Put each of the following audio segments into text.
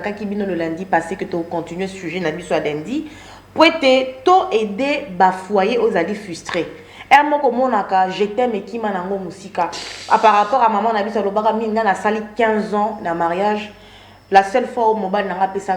qui bino le lundi passé que tu continues ce sujet n'a soit lundi pour aider ba foyer aux alliés frustrés. Et moi comme on a je t'aime et qui m'a nango musika. Par rapport à maman nabi salobaka minga na sali 15 ans na mariage. La seule fois où mon bal n'a pas fait ça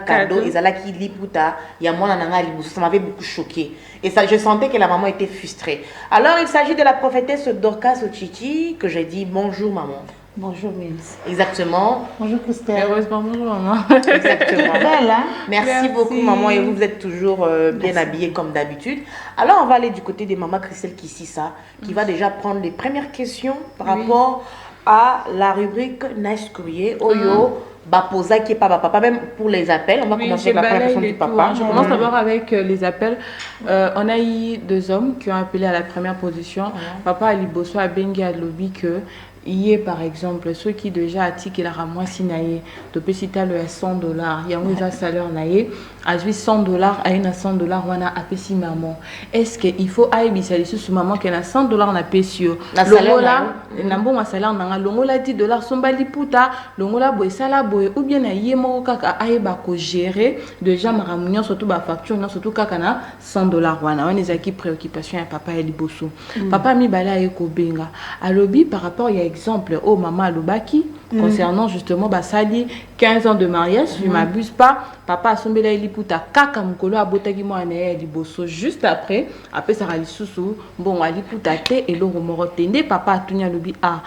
cadeau et ça qui liputa il y a moi nanga libusu, ça m'avait beaucoup choqué et ça je sentais que la maman était frustrée. Alors il s'agit de la prophétesse Dorcas Ochichi que j'ai dit bonjour maman. Bonjour Mills. Exactement. Bonjour Christelle. Heureusement, bonjour maman. Exactement. Belle, hein? Merci beaucoup maman et vous êtes toujours bien habillée comme d'habitude. Alors on va aller du côté de maman Christelle Kississa qui va déjà prendre les premières questions par rapport à la rubrique Nice Courrier. Oyo. Baposa qui est papa, même pour les appels. On va commencer avec la première question du papa. Je commence d'abord avec les appels. On a eu 2 hommes qui ont appelé à la première position. Papa Aliboso a bengi à lobby que hier par exemple ceux qui déjà attiquent la ramoi sinaye de petit à le $100 il y a un salaire naye à $100 à une $100 wana apesi maman est-ce que il faut aibisa les sous maman que na $100 na pesio longola na bon salaire na longola $10 somba liputa longola boy sala boy ou bien na yemo kaka aiba ko gérer déjà maramunyo surtout ba facture non surtout kaka na $100 wana on ezaki préoccupation ya papa Eliboso papa mi bala eko benga alobi par rapport il y a exemple au maman Lobaki concernant justement Basali 15 ans de mariage si je m'abuse pas papa asombela eliputa kaka mukolo abotaki mwana ya Liboso juste après ça lisusu bon aliputa te et le romorotende papa atunya lobi ah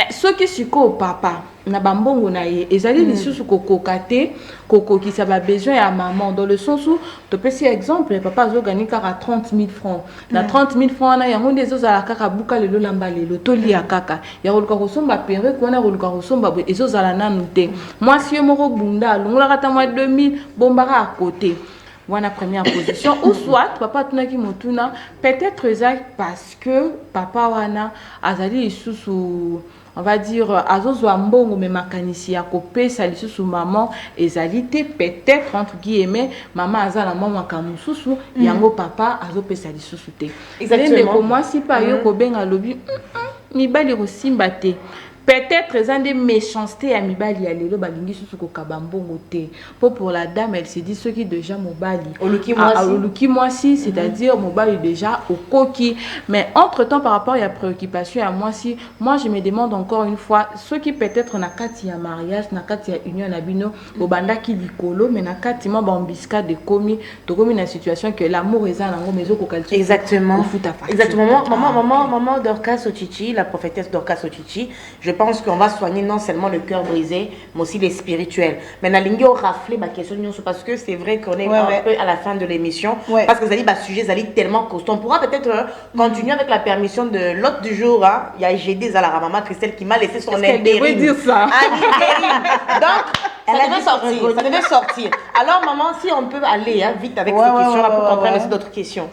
ce qui siko papa na bambongo na ye ezali lisusu kokoka te kokoki ça va besoin à maman dans le sens où to pesi exemple papa zo gagner kaka 30 000 francs na 30 000 francs na yango ndezo za kaka buka lelo lamba lelo toli ya kaka ya koluka kosomba pere ko na koluka kosomba ezo za nanu te moi si yo moko bunda longola kata moi 2000 bombara à côté. Voilà première position ou soit papa tunaki motuna peut-être parce que papa wana azali isusu on va dire azozo ambongo me makanisi ya kopesa lisusu maman ezalité peut-être entre guillemets maman azala maman kamususu yango papa azopesa lisusu te exactement pour moi si pas yo ko benga lobi mibali rosimba te peut-être ça des méchancetés à mibali ya lelo balingi susu ko kabambongo te pour la dame elle se dit ceux qui déjà mobali oluki moi si c'est-à-dire mobali déjà au coquille mais entre-temps par rapport à la préoccupation à moi si moi je me demande encore une fois ceux qui peut-être na kati ya mariage na kati ya union na bino obanda ki likolo mais na kati mo bambisca de komi to komi na situation que l'amour est en ngo mezo ko calcul exactement maman Dorcas Ochichi la prophétesse Dorcas Ochichi je pense qu'on va soigner non seulement le cœur brisé, mais aussi les spirituels. Mais nalingi au rafler ma question parce que c'est vrai qu'on est un peu à la fin de l'émission. Parce que vous sujet tellement costaud. On pourra peut-être continuer avec la permission de l'autre du jour. Hein. Il y a GD à la maman Christelle qui m'a laissé son intérim. dire ça. Donc, ça devait sortir. Alors maman, si on peut aller vite avec ces questions-là pour comprendre aussi d'autres questions.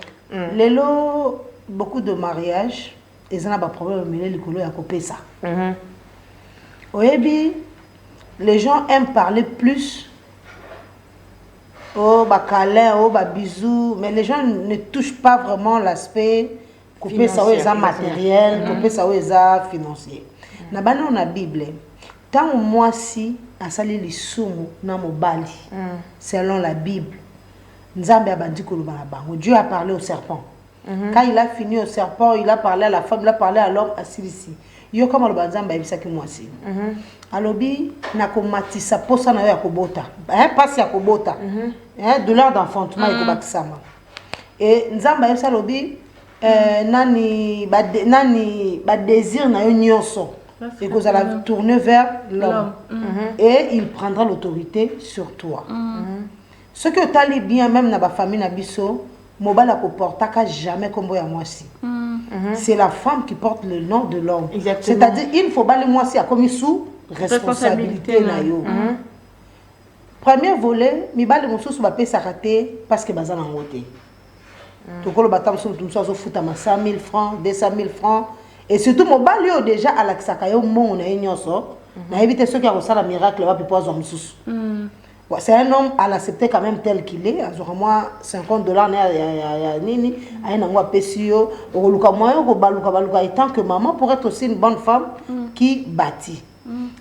Lélo, beaucoup de mariages. Et ça n'a pas de problème, mais les couleurs à couper ça. Oyebi, les gens aiment parler plus. Oh, bah câlin, oh, bah bisous. Mais les gens ne touchent pas vraiment l'aspect couper ça, ouais, matériel, couper ça, ouais, financier. Na bana on a Bible. Tant moi si, à sali les sumu na mobali. Selon la Bible. Nzambe abandi kuluba na bango. Dieu a parlé au serpent. Quand il a fini au serpent, il a parlé à la femme, il a parlé à l'homme, à Silisi. Yo comme le banzamba ibisaki mwasi. Alobi na komatisa posa na yo yakobota. Passe yakobota. Douleur d'enfantement ekobakisama. Et nzamba yebisa lobi nani ba désir na yo nyonso. Et que ça va tourner vers l'homme. Et il prendra l'autorité sur toi. Ce que tu as bien même dans la famille na biso Mobala ko portaka jamais comme boya moisi. C'est la femme qui porte le nom de l'homme. C'est-à-dire il faut balayer moisi à comme sous responsabilité na yo. Premier volet, mi bale mosusu ba pesa raté parce que bazana ngoté. To ko lo batam so tout ça so futa ma 100 000 francs, 200 000 francs et surtout mobali yo déjà à l'aksaka yo mon na nyonso. Na éviter ceux qui a reçu la miracle va pipozo mosusu. C'est un homme à l'accepter quand même tel qu'il est. Alors moi, $50 nini, et tant que maman pour être aussi une bonne femme qui bâtit.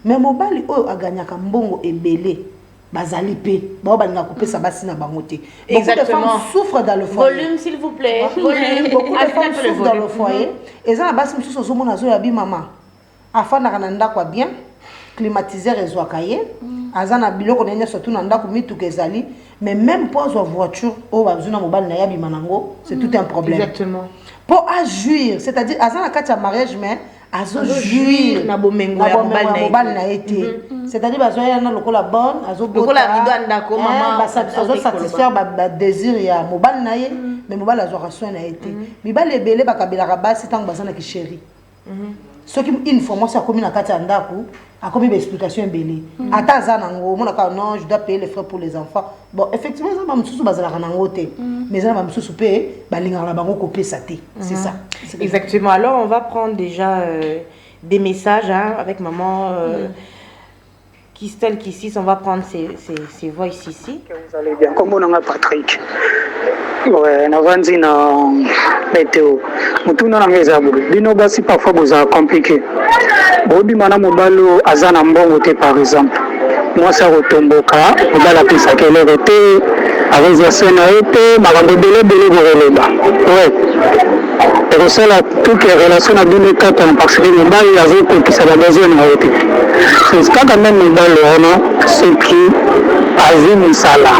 Mais mon bali a gagné un bon et belé. bazali pe ba balinga kopesa basi na bango te. Beaucoup de Exactement. femmes souffrent dans le foyer. Volume s'il vous plaît. Volume. Beaucoup de femmes Accepte le souffrent dans le volume. foyer. Et ça, la base, je suis au nazo yabi maman. Afin na quoi bien, climatiseur et zoakaye. Azana biloko na surtout na ndako mitu kezali, mais même pour avoir voiture, oh bazuna mobile na yabi manango, c'est tout un problème. Exactement. Pour jouir, c'est-à-dire azana katia mariage mais azo jouir na bomengo ya mobile na été. C'est-à-dire bazoya na lokola bonne, azo bota. Lokola vidéo ndako maman, azo satisfaire ba désir ya mobile na ye, mais mobile azo rasoin na été. Mibale ebele bakabela rabasi tant bazana ki chéri. Ce qui une fois moi ça comme na katia ndako, a comme une explication belé. Ata zana ngo mona ka non, je dois payer les frais pour les enfants. Bon, effectivement ça m'a msusu bazala nango te. Mais ça m'a msusu pe balinga la bango kopé ça té. C'est ça. Exactement. Alors on va prendre déjà des messages avec maman Kistel Kissis, on va prendre ses voix ici. Vous allez bien. Comme on a Patrick. Ouais, Navanzi na météo. Mutuna na ngezabu. Bino basi parfois vous a compliqué. Bobi mana mobalo azana mbongo te par exemple. Moi ça retomboka, mobala pisa kele rete, avec la scène été, makambo belé boreleba. Ouais. Et ça là toutes les relations à 2004 parce que mobali avait que ça va besoin na été. C'est quand même mobalo ono ce qui azimu sala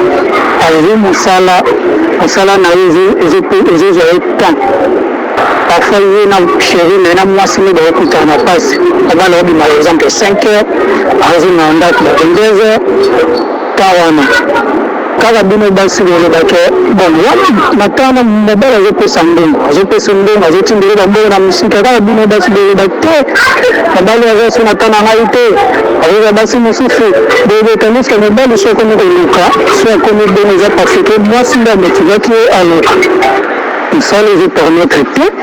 na hizi temps parfois il y a une chérie mais na moi c'est de écouter na passe on va leur dire par exemple 5 heures azimu onda kwa 22 heures tawana kala bino basi le bake bon wala matana mobala azopesa ndongo azotindira bambo na musika kala bino basi le bake mobala azoso matana ngaite azo basi musufu de tanis que mobala so comme luka so comme benoza parce que moi si la motivation alors il faut les permettre tout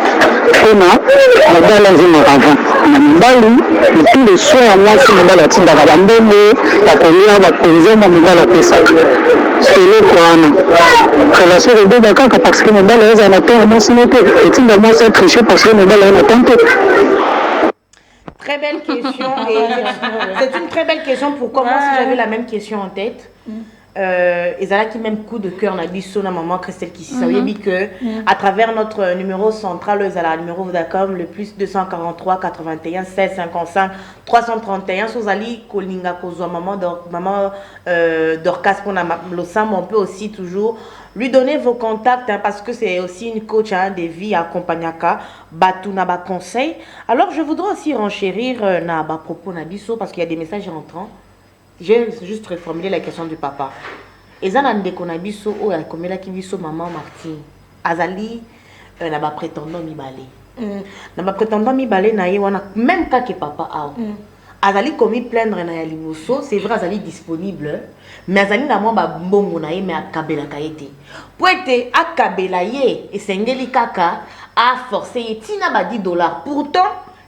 on a mobala azima avant na mbali tous les soirs moi si mobala tinda bambombo bakolia bakonzema mobala pesa c'est le quoi relation de deux d'accord parce que mobala est en attente moi si n'était et tinda moi c'est tricher parce que mobala est en attente. Très belle question et c'est une très belle question. Pourquoi moi si j'avais la même question en tête et ça qui même coup de cœur na biso na maman Christelle qui ça veut dire que à travers notre numéro central le numéro Vodacom le plus 243 81 16 55 331 sozali kolinga kozwa maman Dorcas pour na losam on peut aussi toujours lui donner vos contacts parce que c'est aussi une coach de vie accompagnaka batu na ba conseil. Alors je voudrais aussi renchérir na ba propos na biso parce qu'il y a des messages rentrants. J'ai juste reformulé la question du papa. Ezana ndeko na biso o ya komela ki biso maman Martine. Azali na ba prétendant mibale. Na ba prétendant mibale na ye wana même ka ke papa a. Azali komi plaindre na ya liboso, c'est vrai azali disponible, mais azali na mwa ba mbongo na ye mais akabela ka yete. Po ete akabela ye esengeli kaka a forcé tina ba $10. Pourtant,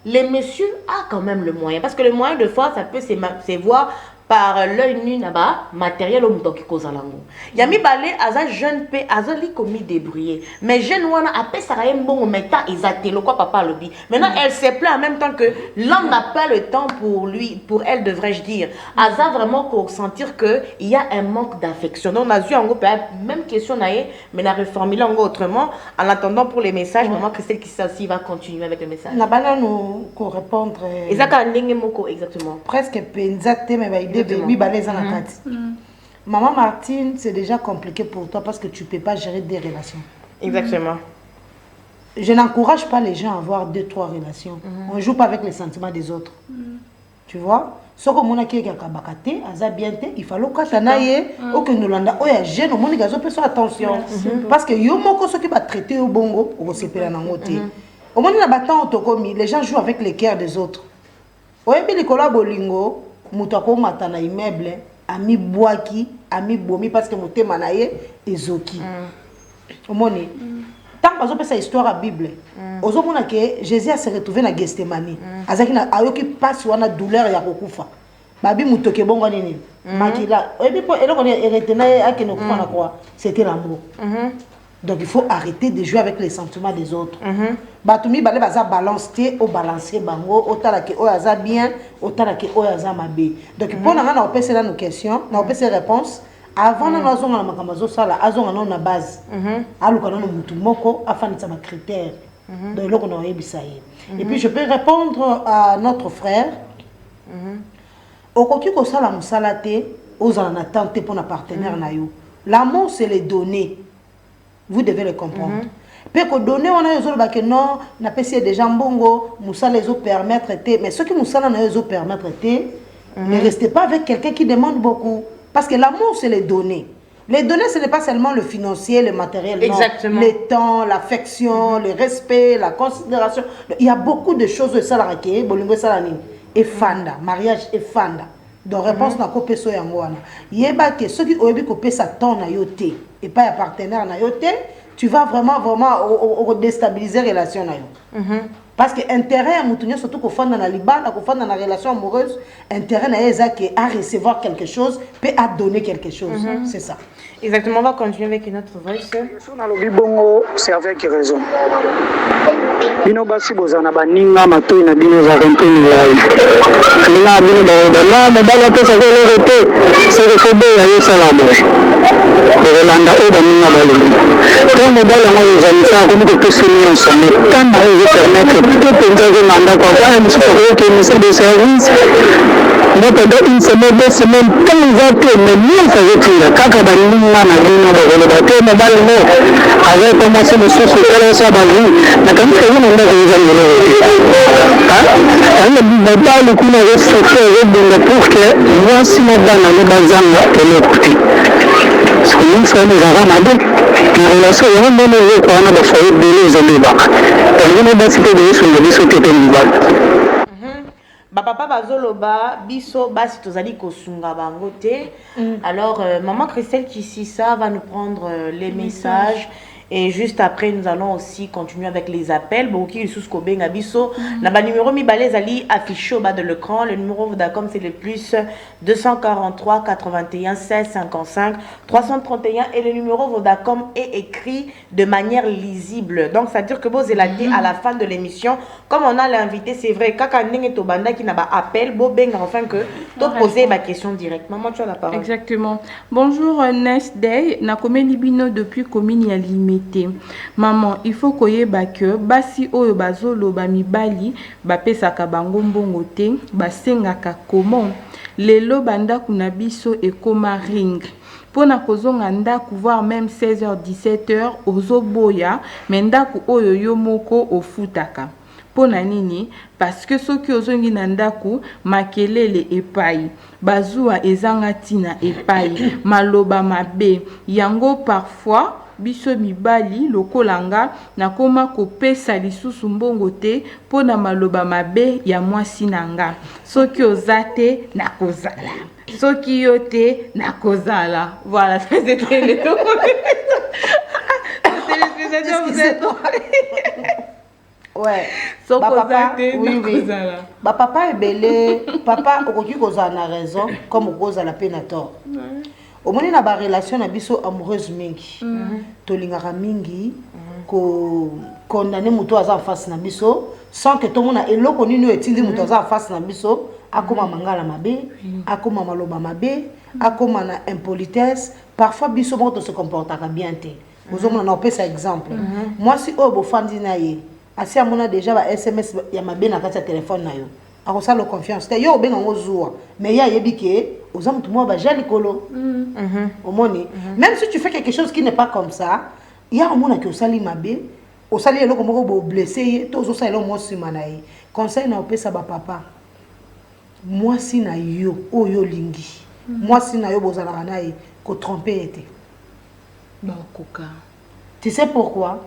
les messieurs a quand même le moyen parce que le moyen de fois ça peut se voir par l'œil nu là-bas, matériel au mouton qui cause à l'angle. Yami balé, aza jeune pe, aza li commis débrouillé. Mais jeune wana après ça rien bon meta exacté le quoi papa le dit. Maintenant elle se plaint en même temps que l'homme n'a pas le temps pour lui, pour elle devrais-je dire. Aza vraiment pour sentir que il y a un manque d'affection. Donc on a vu en gros même question naé, mais on a reformulé en gros autrement. En attendant pour les messages, maman Christelle qui aussi va continuer avec le message. Na bana nous ko répondre. Ezaka ndenge moko exactement. Presque penzate mais Maman Martine, c'est déjà compliqué pour toi parce que tu ne peux pas gérer des relations. Exactement. Je n'encourage pas les gens à avoir 2-3 relations. On ne joue pas avec les sentiments des autres. Tu vois? Ce que mon aki kabakate, aza bienté, il faut que ça n'aille aucun Nolanda. Oh ya jeune, mon gars, faire attention parce que yo moko ce qui va traiter au bongo, au sepela nangote. Au moment na batan otokomi, les gens jouent avec les cœurs des autres. Oyebi likola bolingo. Moutako matana immeuble ami boaki ami bomi parce que motema na ye ezoki omoni tant bazo pesa histoire à Bible ozomona que Jésus a se retrouvé na Gethsemane azaki na ayoki passe wana douleur ya kokufa babi mutoke bongo nini makila ebi po eloko ne retena akene kufa na quoi c'était l'amour Donc il faut arrêter de jouer avec les sentiments des autres. Batumi balé baza balance té au balancer bango autant que o aza bien autant que o aza mabe. Donc pour na na opé là nos questions, na opé ces réponses avant na nazo na makamazo sala azonga na base. Aluka na mutu moko afin de ma critère. Donc là on a ebisa ye. Et puis je peux répondre à notre frère. Okoki ko sala musala té aux en attente pour na partenaire na yo. L'amour c'est les donner. Vous devez le comprendre. Peut que donner on a les autres que non, n'a pas essayé déjà bongo, moussa les autres permettre mais ceux qui moussa na les autres permettre ne restez pas avec quelqu'un qui demande beaucoup parce que l'amour c'est les donner. Les donner ce n'est pas seulement le financier, le matériel, exactement. Non, le temps, l'affection, le respect, la considération. Il y a beaucoup de choses de ça là qui bolingo salani et fanda, mariage et fanda. Donc réponse na ko peso yango wana. Yeba que ceux qui oyebi ko pesa ton na yote et pas un partenaire na yote, tu vas vraiment déstabiliser la relation na yo. Parce que intérêt à mutunyo surtout ko fanda na libala, ko fanda na relation amoureuse, intérêt na eza que à recevoir quelque chose, peut à donner quelque chose. C'est ça. Exactement, on va continuer avec une autre voice. Bongo, c'est avec raison. Bino basi bozana baninga matoi na bino za rempli lai. Ninga bino ba na bala pesa ko le rete. C'est que fobe ya yesa la mo. Rolanda o baninga balungu. Quand mo bala mo za nisa ko ko pesa ni nsone. Quand na yo permettre tout penza ko manda ko ba ni ko ke ni de service. Mais pendant une semaine, 2 semaines, quand ils ont été, mais mieux ça veut dire, quand on a dit, on a dit, on a dit, on a dit, avec commencé le sous sur ça, bah oui, mais quand on a dit, on a dit, le coup, on a fait pour que moi, si on va dans les bazars, on écouter. Parce que nous, ça nous a ramené. La relation, il y a un moment où on a fait des années bas. On a décidé de se mettre sur le téléphone. Papa bazoloba biso basi tozali kosunga bango te. Alors maman Christelle Kisisa va nous prendre les messages et juste après nous allons aussi continuer avec les appels. Boki sous kobenga biso na ba numéro mi balé zali affiché au bas de l'écran. Le numéro Vodacom c'est le plus 243 81 16 55 331 et le numéro Vodacom est écrit de manière lisible. Donc ça veut dire que vous allez à la fin de l'émission comme on a l'invité, c'est vrai kaka ndenge to banda qui n'a pas appel bo benga enfin que to poser ma question direct. Maman tu as la parole. Exactement. Bonjour Next Day na komeli bino depuis commune ya Limité. Maman, il faut koyeba que basi oyo bazolo ba mibali ba pesaka bango mbongo te basengaka comment lelo banda kuna biso ekoma ring pona kozonga ndaku voire même 16h 17h ozoboya mais ndaku oyo yo moko ofutaka pona nini parce que soki ozongi na ndaku makelele epai bazua ezanga tina epai maloba mabe yango parfois biso mibali lokolanga nakoma kopesa lisusu mbongo te pona maloba mabe ya mwasi nanga soki ozate nakozala soki yo te nakozala. Voilà, c'était le tout. Ouais. So papa, oui. Papa est belé. Papa, okoki kozala na raison, comme kozala pe na tort. Au moins na ba relation na biso amoureuse mingi. Tolingaka mingi ko condamner muto aza face na biso sans que tout le monde a eloko nini etindi muto aza face na biso akoma mangala mabe, akoma maloba mabe, akoma na impolitesse. Parfois biso moto se comportaka bien te. Vous on a pesa exemple. Moi si obo fandi na ye asi amona déjà ba SMS ya mabe na kati ya téléphone na yo akosala confiance te yo obenga ngozua mais ya yebi ke oza mutu mo ba jali kolo omoni même si tu fais quelque chose qui n'est pas comme ça ya omona ke osali mabe osali eloko moko bo blessé to osala eloko mo sima na ye conseil na opesa ba papa moi si na yo oyo lingi moi si na yo bozala na ye ko tromper été ba koka. Tu sais pourquoi?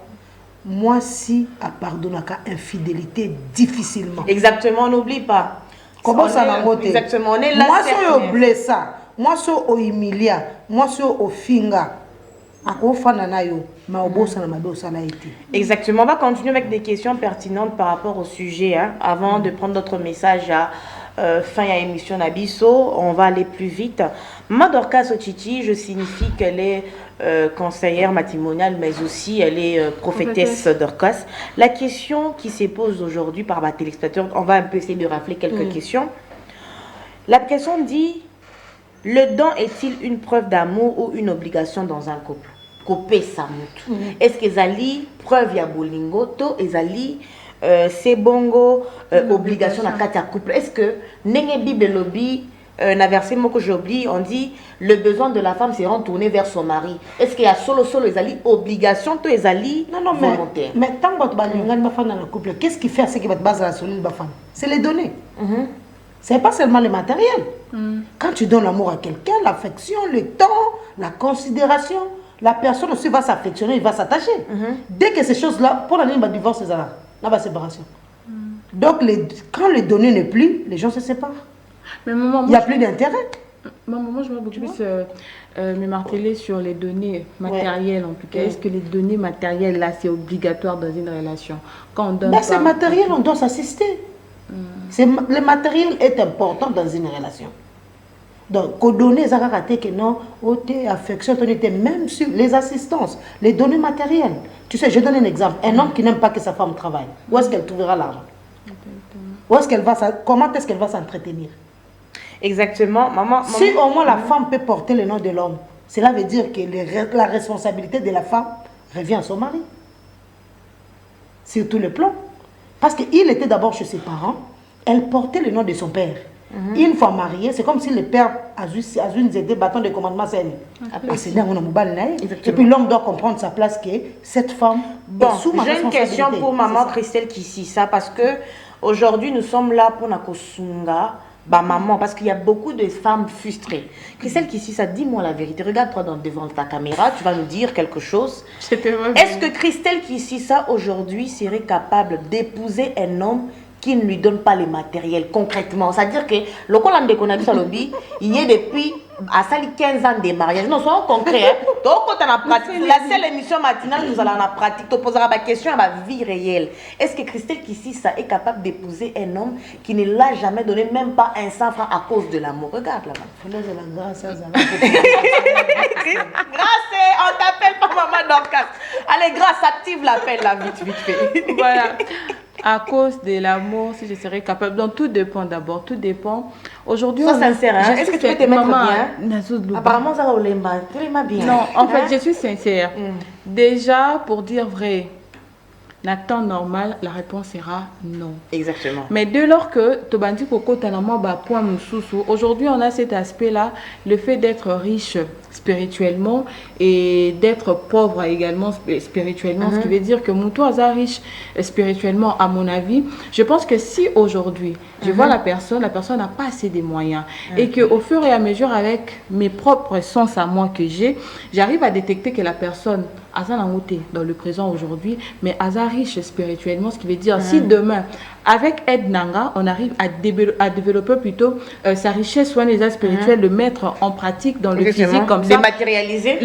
Moi si a pardonné à infidélité difficilement. Exactement, on n'oublie pas. Comment ça m'a moté? Exactement, on est là. Moi si au blessa, moi si au humilia, moi si au finga. Exactement, on va continuer avec des questions pertinentes par rapport au sujet, hein, avant de prendre d'autres messages fin à émission Nabiso, on va aller plus vite. Maman Dorcas Otiti, je signifie qu'elle est conseillère matrimoniale, mais aussi elle est prophétesse Dorcas. La question qui se pose aujourd'hui par ma téléspectateur, on va un peu essayer de rappeler quelques questions. La question dit, le don est-il une preuve d'amour ou une obligation dans un couple? Copé Samutu. Est-ce que Zali preuve ya bolingo to ezali c'est bongo obligation na kati ya couple? Est-ce que nenge Bible lobby na verset moko j'oublie, on dit le besoin de la femme c'est retourner vers son mari. Est-ce qu'il y a solo ezali obligation to ezali volontaire? Mais tant que tu femme dans le couple, qu'est-ce qui fait ce qui va te baser la solide la femme? C'est les données. C'est pas seulement le matériel. Quand tu donnes l'amour à quelqu'un, l'affection, le temps, la considération, la personne aussi va s'affectionner, il va s'attacher. Dès que ces choses-là, pour la ligne de divorce, c'est là, la séparation. Donc, quand les données n'est plus, les gens se séparent. Mais maman, il n'y a plus d'intérêt. Maman, je vais beaucoup plus me marteler sur les données matérielles en tout cas. Est-ce que les données matérielles, là, c'est obligatoire dans une relation? Quand on donne c'est matériel, on doit s'assister. Le matériel est important dans une relation. Donc, qu'on donne les raté que non, affection, même sur les assistances, les données matérielles. Tu sais, je donne un exemple. Un homme qui n'aime pas que sa femme travaille, où est-ce qu'elle trouvera l'argent? Comment est-ce qu'elle va s'entretenir? Exactement, maman. Si au moins la femme peut porter le nom de l'homme, cela veut dire que la responsabilité de la femme revient à son mari. Sur tous les plans. Parce qu'il était d'abord chez ses parents, elle portait le nom de son père. Une fois mariée, c'est comme si le père a une des bâtons de commandement. Et puis l'homme doit comprendre sa place que cette femme est sous ma responsabilité. J'ai une question pour maman Christelle Kissisa, parce que aujourd'hui nous sommes là pour Nakosunga. Maman, parce qu'il y a beaucoup de femmes frustrées. Christelle Kissisa, dis-moi la vérité. Regarde-toi devant ta caméra, tu vas nous dire quelque chose. Est-ce que Christelle Kissisa aujourd'hui serait capable d'épouser un homme qui ne lui donne pas les matériels concrètement? C'est-à-dire que le Colombe qu'on a vu sur le lobby, il y a depuis à 15 ans de mariage. Non, soyons concrets. Donc, quand on a pratiqué, la seule émission matinale, nous allons en pratiquer. Tu poseras la question à ma vie réelle. Est-ce que Christelle Kissisa est capable d'épouser un homme qui ne l'a jamais donné, même pas un 100 francs à cause de l'amour? Regarde là-bas. Grâce, on t'appelle pas maman Dorcas. Allez, grâce, active l'appel là, vite fait. Voilà. À cause de l'amour, si je serais capable. Donc tout dépend d'abord, tout dépend. Aujourd'hui, sois sincère, hein? Est-ce que tu peux te mettre bien? Apparemment, ça va bien. Non, en fait, je suis sincère. Déjà, pour dire vrai, la temps normal, la réponse sera non. Exactement. Mais dès lors que Tobandi Koko Tanamo point Moussousou, aujourd'hui on a cet aspect-là, le fait d'être riche spirituellement et d'être pauvre également spirituellement, ce qui veut dire que Moutou Aza riche spirituellement, à mon avis, je pense que si aujourd'hui je vois la personne n'a pas assez de moyens et qu'au fur et à mesure avec mes propres sens à moi que j'arrive à détecter que la personne Aza Nangote dans le présent aujourd'hui, mais Aza riche spirituellement, ce qui veut dire si demain avec aide Nanga, on arrive à développer plutôt sa richesse soigneuse spirituelle, le mettre en pratique dans le physique comme ça. Le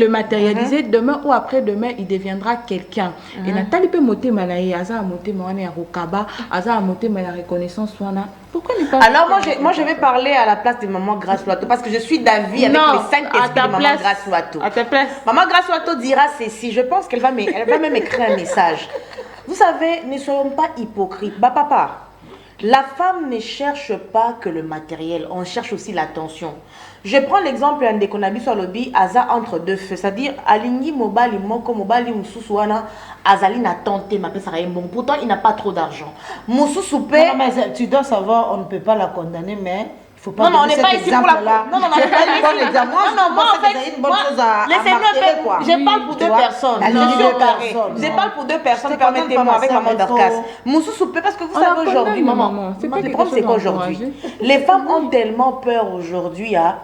matérialiser. Demain ou après-demain, il deviendra quelqu'un. Et Nathalie peut monter malaye, Aza a monté Moane à Rokaba, Aza a monté la reconnaissance soana. Pourquoi ne pas? Alors moi je vais parler à la place de maman Grace Loato parce que je suis d'avis avec les 5 esprits de maman Grace Loato. À ta place. Maman Grace Loato dira ceci. Je pense qu'elle va même écrire un message. Vous savez, ne soyons pas hypocrites. Papa, la femme ne cherche pas que le matériel, on cherche aussi l'attention. Je prends l'exemple d'un qu'on a vu sur le lobby, Aza entre deux feux, c'est-à-dire Alingi Mobali, Moko Mobali, Moussousouana, Azali n'a tenté, ma ça bon. Pourtant, il n'a pas trop d'argent. Moussoussoupé. Non, mais tu dois savoir, on ne peut pas la condamner, mais. Non, on n'est pas ici pour la... Non, on n'est pas ici. Moi, en fait, c'est une bonne chose à marquer, quoi. Je parle pour deux personnes. Je parle pour deux personnes, permettez-moi, avec maman Dorcas. Moussoussoupé, parce que vous savez aujourd'hui, maman, le problème c'est qu'aujourd'hui, les femmes ont tellement peur aujourd'hui à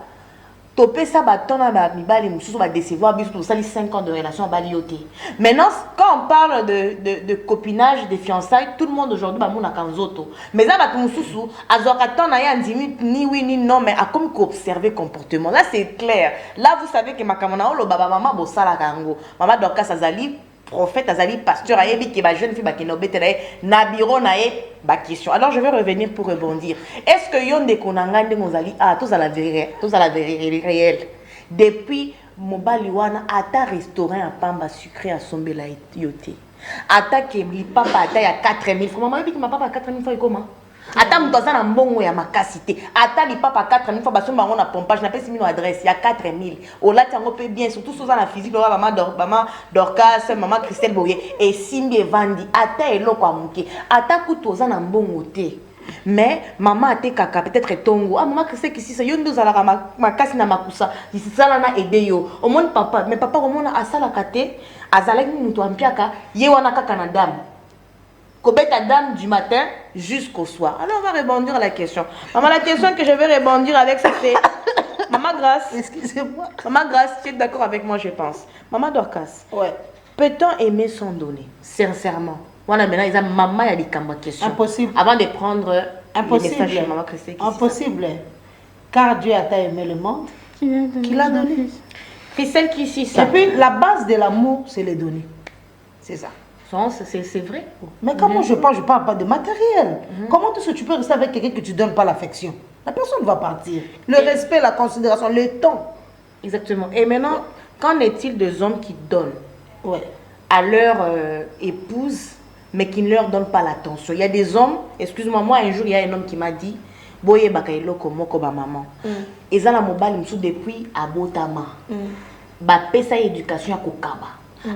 topé ça bâton à mibali mususu va décevoir bis pour ça les 5 ans de relation à balioté. Maintenant quand on parle de copinage, de fiançailles, tout le monde aujourd'hui ba mona kanzoto. Mais ça ba mususu azoka na ya ndimi ni oui ni non mais a comme observer comportement. Là c'est clair. Là vous savez que makamona lo baba maman bosala kango. Maman Dorcas azali prophète, azali pasteur, ayebi ki ba jeune fille ba kinobete na bureau na ye ba question. Alors je vais revenir pour rebondir. Est-ce que yonde konanga ndenge ozali tous à la vérité réelle. Depuis mobali wana ata restaurant à pamba sucré à sombela yote. Ata ke li papa ata ya 4000 francs. Maman yebi ki ma papa 4000 francs comment? Ata mtoza na mbongo ya makasité. Ata li papa 4000 fois basomba ngo na pompage na pesi mino adresse ya 4000. Olati yango pe bien surtout soza na physique lo maman Dorcas, maman Christelle Boye et Simbi Evandi ata eloko amuke. Ata kutoza na mbongo te. Mais maman ate kaka peut-être tongo. Ah maman Christelle qui si ça yondo za la makasi na makusa. Disi sala na aider yo. Au monde papa, mais papa au monde asala kate azalaki mutu ampiaka ye wana kaka na dame. Kobeta dame du matin jusqu'au soir. Alors on va rebondir à la question. Maman, la question que je vais rebondir avec, c'est Maman Grâce. Excusez-moi. Maman Grâce, tu es d'accord avec moi, je pense. Maman Dorcas. Ouais. Peut-on aimer sans donner? Sincèrement. Voilà, maintenant, ils ont maman, il y a des questions. Impossible. Avant de prendre Impossible. les messages de maman Christelle. Impossible. Car Dieu a tant aimé le monde qu'il a donné. Christelle qui ici, ça. Et puis, la base de l'amour, c'est les donner. C'est ça. C'est vrai. Mais comment je parle pas de matériel. Comment est-ce que tu peux rester avec quelqu'un que tu ne donnes pas l'affection? La personne va partir. Le respect, la considération, le temps. Exactement. Et maintenant, qu'en est-il des hommes qui donnent à leur épouse, mais qui ne leur donnent pas l'attention? Il y a des hommes, excuse-moi, moi un jour, il y a un homme qui m'a dit, Boye bakailo komo koba maman. Ezala mobile msou depuis abotama. Ba pesa éducation à kokaba.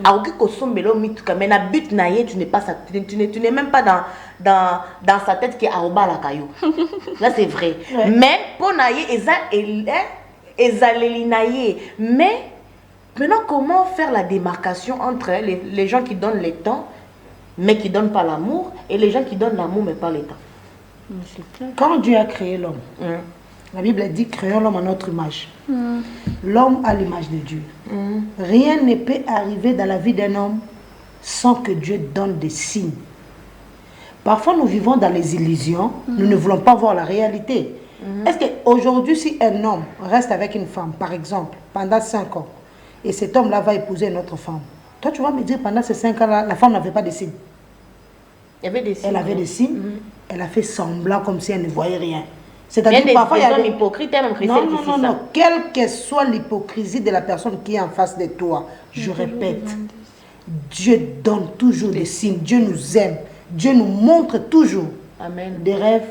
Alors que kosombelo mituka mais na but na ye tu n'es pas tu n'es même pas dans sa tête qui est aoba la kayo. Là c'est vrai. Mais pour na ye ezaleli na ye. Mais maintenant comment faire la démarcation entre les gens qui donnent le temps mais qui donnent pas l'amour et les gens qui donnent l'amour mais pas le temps? Quand Dieu a créé l'homme, la Bible dit créons l'homme à notre image. L'homme a l'image de Dieu. Rien ne peut arriver dans la vie d'un homme sans que Dieu donne des signes. Parfois nous vivons dans les illusions, nous ne voulons pas voir la réalité. Est-ce qu'aujourd'hui si un homme reste avec une femme, par exemple, pendant 5 ans, et cet homme-là va épouser une autre femme, toi tu vas me dire pendant ces 5 ans-là, la femme n'avait pas de signes? Il y avait des signes. Elle avait des signes. Elle a fait semblant comme si elle ne voyait rien. C'est-à-dire parfois il y a des hypocrites, même non. Quelle que soit l'hypocrisie de la personne qui est en face de toi, je répète, Dieu donne toujours des signes. Dieu nous aime. Dieu nous montre toujours des rêves.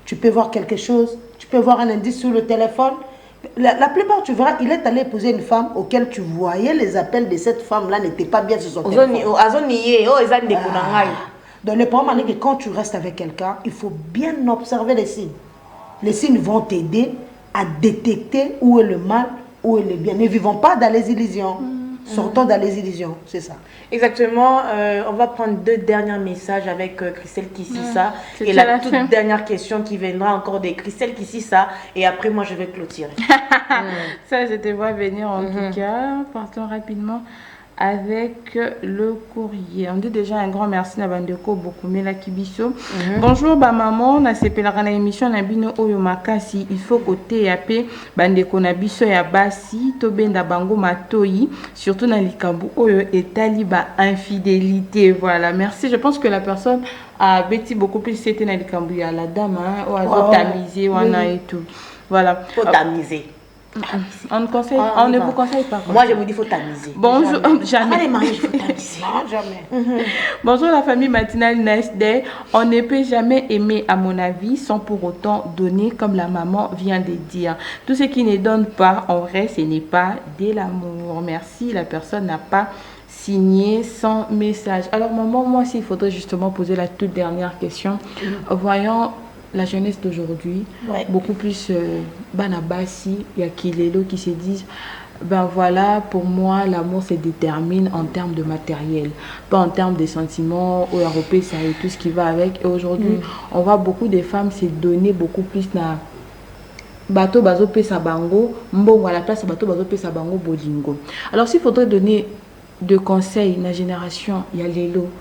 Tu peux voir quelque chose. Tu peux voir un indice sur le téléphone. La plupart, tu verras, il est allé épouser une femme auquel tu voyais les appels de cette femme-là n'étaient pas bien sur son téléphone. Donc le problème est que quand tu restes avec quelqu'un, il faut bien observer les signes. Les signes vont t'aider à détecter où est le mal, où est le bien. Ne vivons pas dans les illusions. Sortons dans les illusions, c'est ça. Exactement. On va prendre 2 derniers messages avec Christelle Kississa. Et la toute dernière question qui viendra encore de Christelle Kississa. Et après, moi, je vais clôturer. Ça, je te vois venir en tout cas. Partons rapidement avec le courrier. On dit déjà un grand merci à Bandeko Bokumela Kibiso. Bonjour ba maman, na sepelaka na émission na bino oyo makasi. Il faut côté yapé Bandeko na biso ya basi to benda bango matoyi surtout na likambu oyo etali ba infidélité. Voilà, merci. Je pense que la personne a bêti beaucoup plus c'était na likambu ya la dame ou a tamisé wana et tout. Voilà. Faut tamiser. On ne vous conseille pas. Moi, je vous dis, il faut tamiser. Bonjour, jamais. Allez, Marie, il faut tamiser. Non, jamais. Bonjour la famille matinale Nice Day. On ne peut jamais aimer, à mon avis, sans pour autant donner, comme la maman vient de dire. Tout ce qui ne donne pas, en vrai, ce n'est pas de l'amour. Merci, la personne n'a pas signé son message. Alors, maman, moi, s'il faudrait justement poser la toute dernière question, voyons la jeunesse d'aujourd'hui, beaucoup plus banabasi, il y a Kilelo qui se disent ben voilà, pour moi l'amour se détermine en termes de matériel, pas en termes de sentiments ou européens, ça et tout ce qui va avec. Et aujourd'hui, on voit beaucoup de femmes se donner beaucoup plus na bateau bazo pesa bango, mbongo à la place bateau bazo pesa bango bolingo. Alors s'il faudrait donner de conseils à la génération, il y a Lelo,